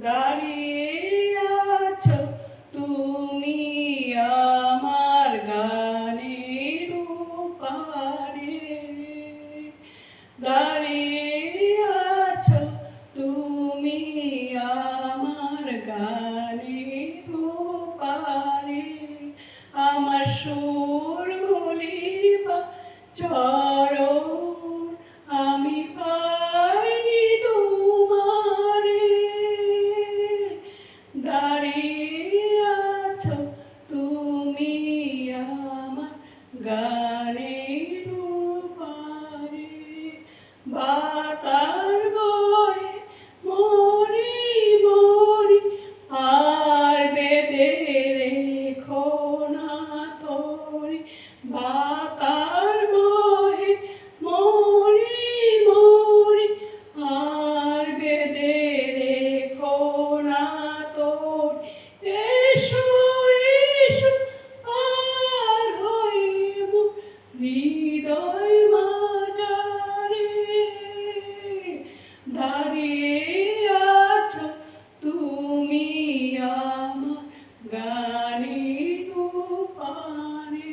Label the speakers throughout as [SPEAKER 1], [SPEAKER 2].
[SPEAKER 1] দাঁড়িয়ে আছো তুমি আমার গানের ওপারে, দাঁড়িয়ে আছো তুমি আমার গানের ওপারে, আমার সুরগুলি বা চরণ আমি পাইনি তোমারে, দাঁড়িয়ে আছো তুমি আমার গানের ওপারে, বাতার বয়ে মরি মরি আর বেঁধে রেখো না তরি, বাতার বয়ে মরি মরি আর বেঁধে রেখো না তরি, এসো এসো আর হয়ে মোর হৃদয় মাঝারে, দাঁড়িয়ে আছো তুমি আমার গানের ওপারে,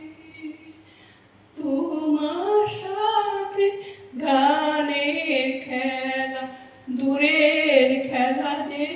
[SPEAKER 1] তোমার সাথে গানের খেলা দূরের খেলা যে